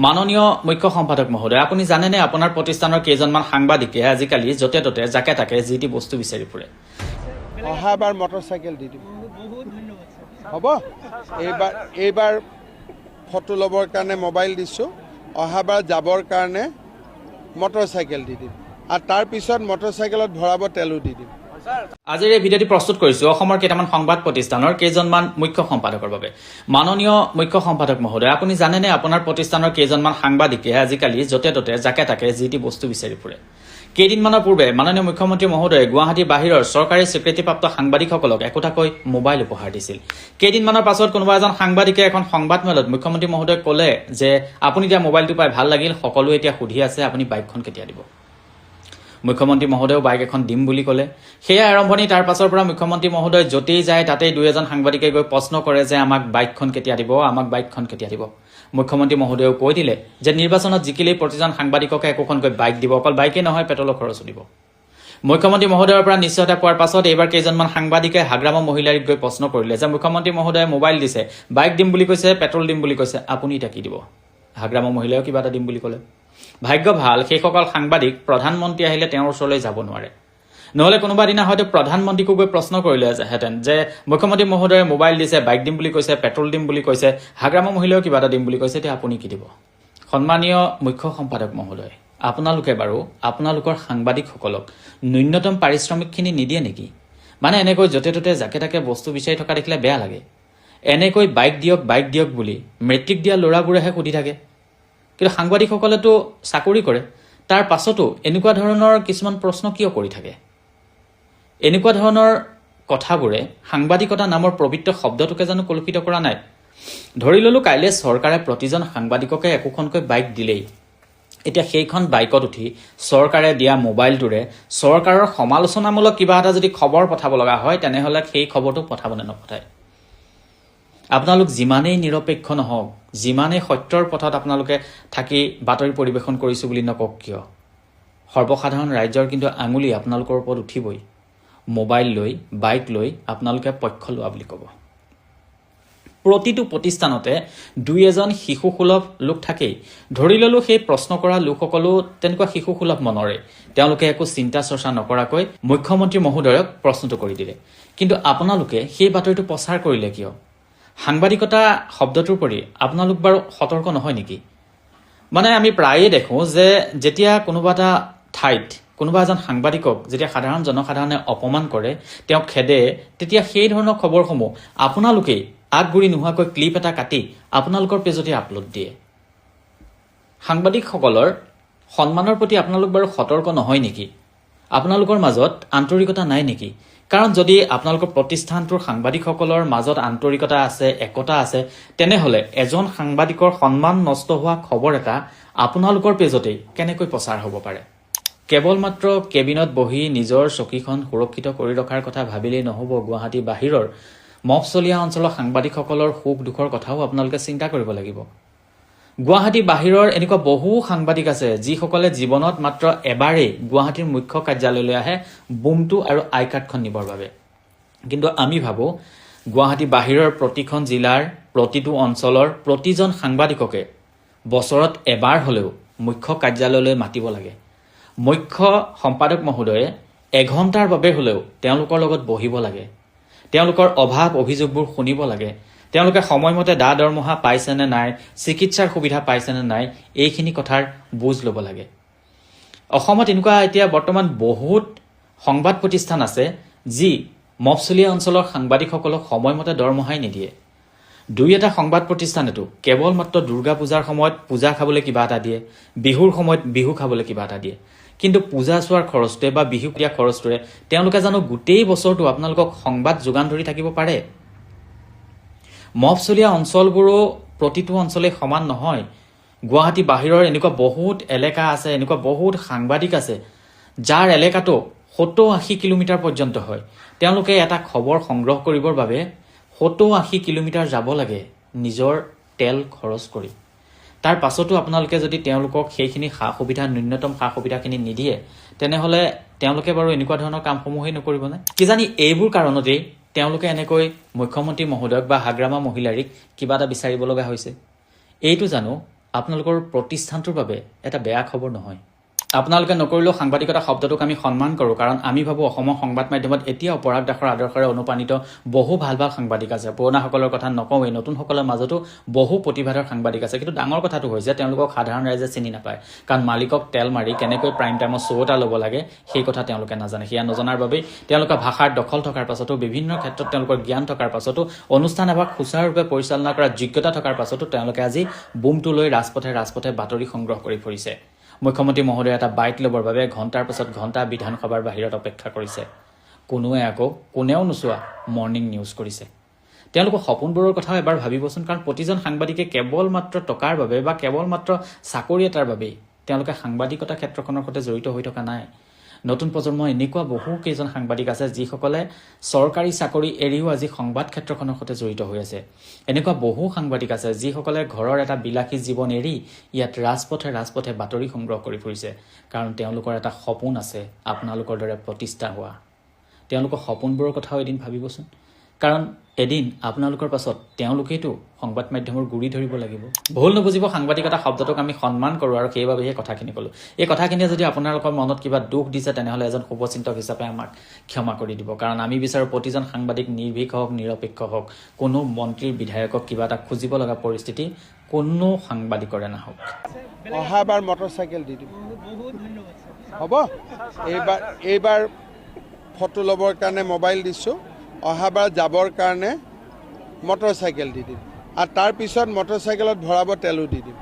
মাননীয় মুখ্য সম্পাদক মহোদয়, আপুনি জানেনে আপোনাৰ প্ৰতিষ্ঠানৰ কেইজনমান সাংবাদিকে আজিকালি য'তে ত'তে যাকে তাকে যি টি বস্তু বিচাৰি ফুৰে। অহাবাৰ মটৰচাইকেল দি দিম। হ'ব, এইবাৰ ফটো ল'বৰ কাৰণে মোবাইল দিছোঁ, অহাবাৰ যাবৰ কাৰণে মটৰচাইকেল দি দিম আৰু তাৰ পিছত মটৰচাইকেলত ভৰাব তেলো দি দিম। আজিৰ এই ভিডিঅ'টি প্ৰস্তুত কৰিছোঁ অসমৰ কেইটামান সংবাদ প্ৰতিষ্ঠানৰ কেইজনমান মুখ্য সম্পাদকৰ বাবে। মাননীয় মুখ্য সম্পাদক মহোদয়, আপুনি জানেনে আপোনাৰ প্ৰতিষ্ঠানৰ কেইজনমান সাংবাদিকে আজিকালি য'তে ত'তে যাকে তাকে যি টি বস্তু বিচাৰি ফুৰে। কেইদিনমানৰ পূৰ্বে মাননীয় মুখ্যমন্ত্ৰী মহোদয়ে গুৱাহাটী বাহিৰৰ চৰকাৰী স্বীকৃতিপ্ৰাপ্ত সাংবাদিকসকলক একোটাকৈ মোবাইল উপহাৰ দিছিল। কেইদিনমানৰ পাছত কোনোবা এজন সাংবাদিকে এখন সংবাদমেলত মুখ্যমন্ত্ৰী মহোদয়ে ক'লে যে আপুনি এতিয়া মোবাইলটো পাই ভাল লাগিল, সকলোৱে এতিয়া সুধি আছে আপুনি বাইকখন কেতিয়া দিব। মুখ্যমন্ত্ৰী মহোদয়েও বাইক এখন দিম বুলি ক'লে। সেয়া আৰম্ভণি। তাৰ পাছৰ পৰা মুখ্যমন্ত্ৰী মহোদয় য'তেই যায় তাতেই দুই এজন সাংবাদিকে গৈ প্ৰশ্ন কৰে যে আমাক বাইকখন কেতিয়া দিব, আমাক বাইকখন কেতিয়া দিব। মুখ্যমন্ত্ৰী মহোদয়েও কৈ দিলে যে নিৰ্বাচনত জিকিলেই প্ৰতিজন সাংবাদিককে একোখনকৈ বাইক দিব, অকল বাইকেই নহয় পেট্ৰলৰ খৰচো দিব। মুখ্যমন্ত্ৰী মহোদয়ৰ পৰা নিশ্চয়তা পোৱাৰ পাছত এইবাৰ কেইজনমান সাংবাদিকে হাগ্ৰামা মহিলাৰীক গৈ প্ৰশ্ন কৰিলে যে মুখ্যমন্ত্ৰী মহোদয়ে মোবাইল দিছে, বাইক দিম বুলি কৈছে, পেট্ৰল দিম বুলি কৈছে, আপুনি এতিয়া কি দিব। হাগ্ৰামা মহিলায়ো কিবা এটা দিম বুলি ক'লে। ভাগ্য ভাল সেইসকল সাংবাদিক প্ৰধানমন্ত্ৰী আহিলে তেওঁৰ ওচৰলৈ যাব নোৱাৰে, নহ'লে কোনোবা দিনা হয়তো প্ৰধানমন্ত্ৰীকো গৈ প্ৰশ্ন কৰিলেহেঁতেন যে মুখ্যমন্ত্ৰী মহোদয়ে মোবাইল দিছে, বাইক দিম বুলি কৈছে, পেট্ৰল দিম বুলি কৈছে, হাগ্ৰামা মহিলায়ো কিবা এটা দিম বুলি কৈছে, এতিয়া আপুনি কি দিব। সন্মানীয় মুখ্য সম্পাদক মহোদয়, আপোনালোকে বাৰু আপোনালোকৰ সাংবাদিকসকলক ন্যূনতম পাৰিশ্ৰমিকখিনি নিদিয়ে নেকি? মানে এনেকৈ য'তে ত'তে যাকে তাকে বস্তু বিচাৰি থকা দেখিলে বেয়া লাগে। এনেকৈ বাইক দিয়ক বুলি মেট্ৰিক দিয়া ল'ৰাবোৰেহে সুধি থাকে, কিন্তু সাংবাদিকসকলেতো চাকৰি কৰে, তাৰ পাছতো এনেকুৱা ধৰণৰ কিছুমান প্ৰশ্ন কিয় কৰি থাকে? এনেকুৱা ধৰণৰ কথাবোৰে সাংবাদিকতা নামৰ পবিত্ৰ শব্দটোকে জানো কলুষিত কৰা নাই? ধৰি ল'লোঁ কাইলৈ চৰকাৰে প্ৰতিজন সাংবাদিককে একোখনকৈ বাইক দিলেই, এতিয়া সেইখন বাইকত উঠি চৰকাৰে দিয়া মোবাইলটোৰে চৰকাৰৰ সমালোচনামূলক কিবা এটা যদি খবৰ পঠাব লগা হয়, তেনেহ'লে সেই খবৰটো পঠাবনে নপঠায়? আপোনালোক যিমানেই নিৰপেক্ষ নহওক, যিমানেই সত্যৰ পথত আপোনালোকে থাকি বাতৰি পৰিৱেশন কৰিছোঁ বুলি নকওক কিয়, সৰ্বসাধাৰণ ৰাইজৰ কিন্তু আঙুলি আপোনালোকৰ ওপৰত উঠিবই। মোবাইল লৈ, বাইক লৈ আপোনালোকে পক্ষ লোৱা বুলি ক'ব। প্ৰতিটো প্ৰতিষ্ঠানতে দুই এজন শিশুসুলভ লোক থাকেই। ধৰি ল'লোঁ সেই প্ৰশ্ন কৰা লোকসকলো তেনেকুৱা শিশুসুলভ মনৰে, তেওঁলোকে একো চিন্তা চৰ্চা নকৰাকৈ মুখ্যমন্ত্ৰী মহোদয়ক প্ৰশ্নটো কৰি দিলে। কিন্তু আপোনালোকে সেই বাতৰিটো প্ৰচাৰ কৰিলে কিয়? সাংবাদিকতা শব্দটোৰ প্ৰতি আপোনালোক বাৰু সতৰ্ক নহয় নেকি? মানে আমি প্ৰায়ে দেখোঁ যে যেতিয়া কোনোবা এটা ঠাইত কোনোবা এজন সাংবাদিকক যেতিয়া সাধাৰণ জনসাধাৰণে অপমান কৰে, তেওঁক খেদে, তেতিয়া সেই ধৰণৰ খবৰসমূহ আপোনালোকেই আগগুৰি নোহোৱাকৈ ক্লিপ এটা কাটি আপোনালোকৰ পেজতে আপলোড দিয়ে। সাংবাদিকসকলৰ সন্মানৰ প্ৰতি আপোনালোক বাৰু সতৰ্ক নহয় নেকি? আপোনালোকৰ মাজত আন্তৰিকতা নাই নেকি? কাৰণ যদি আপোনালোকৰ প্ৰতিষ্ঠানটোৰ সাংবাদিকসকলৰ মাজত আন্তৰিকতা আছে, একতা আছে, তেনেহ'লে এজন সাংবাদিকৰ সন্মান নষ্ট হোৱা খবৰ এটা আপোনালোকৰ পেজতেই কেনেকৈ প্ৰচাৰ হ'ব পাৰে? কেৱল মাত্ৰ কেবিনত বহি নিজৰ চকীখন সুৰক্ষিত কৰি ৰখাৰ কথা ভাবিলেই নহ'ব। গুৱাহাটী বাহিৰৰ মফচলীয়া অঞ্চলৰ সাংবাদিকসকলৰ সুখ দুখৰ কথাও আপোনালোকে চিন্তা কৰিব লাগিব। গুৱাহাটী বাহিৰৰ এনেকুৱা বহু সাংবাদিক আছে যিসকলে জীৱনত মাত্ৰ এবাৰেই গুৱাহাটীৰ মুখ্য কাৰ্যালয়লৈ আহে বুমটো আৰু আই কাৰ্ডখন নিবৰ বাবে। কিন্তু আমি ভাবোঁ গুৱাহাটী বাহিৰৰ প্ৰতিখন জিলাৰ প্ৰতিটো অঞ্চলৰ প্ৰতিজন সাংবাদিককে বছৰত এবাৰ হ'লেও মুখ্য কাৰ্যালয়লৈ মাতিব লাগে। মুখ্য সম্পাদক মহোদয়ে এঘণ্টাৰ বাবে হ'লেও তেওঁলোকৰ লগত বহিব লাগে, তেওঁলোকৰ অভাৱ অভিযোগবোৰ শুনিব লাগে, তেওঁলোকে সময়মতে দৰমহা পাইছেনে নাই, চিকিৎসাৰ সুবিধা পাইছেনে নাই, এইখিনি কথাৰ বুজ ল'ব লাগে। অসমত এনেকুৱা এতিয়া বৰ্তমান বহুত সংবাদ প্ৰতিষ্ঠান আছে যি মফচলীয়া অঞ্চলৰ সাংবাদিকসকলক সময়মতে দৰমহাই নিদিয়ে। দুই এটা সংবাদ প্ৰতিষ্ঠানেতো কেৱল মাত্ৰ দুৰ্গা পূজাৰ সময়ত পূজা খাবলৈ কিবা এটা দিয়ে, বিহুৰ সময়ত বিহু খাবলৈ কিবা এটা দিয়ে, কিন্তু পূজা চোৱাৰ খৰচটোৱে বা বিহু দিয়া খৰচটোৱে তেওঁলোকে জানো গোটেই বছৰটো আপোনালোকক সংবাদ যোগান ধৰি থাকিব পাৰে? মফচলীয়া অঞ্চলবোৰো প্ৰতিটো অঞ্চলেই সমান নহয়। গুৱাহাটী বাহিৰৰ এনেকুৱা বহুত এলেকা আছে, এনেকুৱা বহুত সাংবাদিক আছে যাৰ এলেকাটো 70-80 কিলোমিটাৰ পৰ্যন্ত হয়। তেওঁলোকে এটা খবৰ সংগ্ৰহ কৰিবৰ বাবে 70-80 কিলোমিটাৰ যাব লাগে নিজৰ তেল খৰচ কৰি। তাৰ পাছতো আপোনালোকে যদি তেওঁলোকক সেইখিনি সা সুবিধা, ন্যূনতম সা সুবিধাখিনি নিদিয়ে, তেনেহ'লে তেওঁলোকে বাৰু এনেকুৱা ধৰণৰ কামসমূহেই নকৰিবনে? কিজানি এইবোৰ কাৰণতেই তেওঁলোকে এনেকৈ মুখ্যমন্ত্ৰী মহোদয়ক বা হাগ্ৰামা মহিলাৰীক কিবা এটা বিচাৰিব লগা হৈছে। এইটো জানো আপোনালোকৰ প্ৰতিষ্ঠানটোৰ বাবে এটা বেয়া খবৰ নহয়। আপোনালোকে নকৰিলেও সাংবাদিকতা শব্দটোক আমি সন্মান কৰোঁ, কাৰণ আমি ভাবোঁ অসমৰ সংবাদ মাধ্যমত এতিয়াও পৰাগ দাসৰ আদৰ্শৰে অনুপ্ৰাণিত বহু ভাল ভাল সাংবাদিক আছে। পুৰণাসকলৰ কথা নকওঁৱেই, নতুনসকলৰ মাজতো বহু প্ৰতিভাধৰ সাংবাদিক আছে। কিন্তু ডাঙৰ কথাটো হৈছে তেওঁলোকক সাধাৰণ ৰাইজে চিনি নাপায়, কাৰণ মালিকক তেল মাৰি কেনেকৈ প্ৰাইম টাইমত শ্ব' এটা ল'ব লাগে সেই কথা তেওঁলোকে নাজানে। সেয়া নজনাৰ বাবেই তেওঁলোকৰ ভাষাৰ দখল থকাৰ পাছতো, বিভিন্ন ক্ষেত্ৰত তেওঁলোকৰ জ্ঞান থকাৰ পাছতো, অনুষ্ঠান এভাগ সুচাৰুৰূপে পৰিচালনা কৰাৰ যোগ্যতা থকাৰ পাছতো তেওঁলোকে আজি বুমটো লৈ ৰাজপথে বাতৰি সংগ্ৰহ কৰি ফুৰিছে। মুখ্যমন্ত্ৰী মহোদয়ে এটা বাইট ল'বৰ বাবে ঘণ্টাৰ পাছত ঘণ্টা বিধানসভাৰ বাহিৰত অপেক্ষা কৰিছে। কোনেও নোচোৱা মৰ্ণিং নিউজ কৰিছে। তেওঁলোকৰ সপোনবোৰৰ কথাও এবাৰ ভাবিবচোন, কাৰণ প্ৰতিজন সাংবাদিকে কেৱল মাত্ৰ টকাৰ বাবে বা কেৱল মাত্ৰ চাকৰি এটাৰ বাবেই তেওঁলোকে সাংবাদিকতা ক্ষেত্ৰখনৰ সৈতে জড়িত হৈ থকা নাই। নতুন প্ৰজন্মৰ এনেকুৱা বহুকেইজন সাংবাদিক আছে যিসকলে চৰকাৰী চাকৰি এৰিও আজি সংবাদ ক্ষেত্ৰখনৰ সৈতে জড়িত হৈ আছে। এনেকুৱা বহু সাংবাদিক আছে যিসকলে ঘৰৰ এটা বিলাসী জীৱন এৰি ইয়াত ৰাজপথে বাতৰি সংগ্ৰহ কৰি ফুৰিছে, কাৰণ তেওঁলোকৰ এটা সপোন আছে আপোনালোকৰ দৰে প্ৰতিষ্ঠা হোৱা। তেওঁলোকৰ সপোনবোৰৰ কথাও এদিন ভাবিবচোন, কাৰণ এদিন আপোনালোকৰ পাছত তেওঁলোকেইতো সংবাদ মাধ্যমৰ গুৰি ধৰিব লাগিব। ভুল নুবুজিব, সাংবাদিকতা শব্দটোক আমি সন্মান কৰোঁ আৰু সেইবাবে এই কথাখিনি ক'লোঁ। এই কথাখিনিয়ে যদি আপোনালোকৰ মনত কিবা দুখ দিছে তেনেহ'লে এজন শুভচিন্তক হিচাপে আমাক ক্ষমা কৰি দিব, কাৰণ আমি বিচাৰোঁ প্ৰতিজন সাংবাদিক নিৰ্ভীক হওক, নিৰপেক্ষ হওক। কোনো মন্ত্ৰীৰ বিধায়কক কিবা এটা খুজিব লগা পৰিস্থিতি কোনো সাংবাদিকৰে নাহক। অহাবাৰ মটৰচাইকেল দি দিম। হ'ব, এইবাৰ ফটো ল'বৰ কাৰণে মোবাইল দিছোঁ, অহাবাৰ যাবৰ কাৰণে মটৰচাইকেল দি দিম, আৰু তাৰ পিছত মটৰচাইকেলত ভৰাব তেলো দি দিম।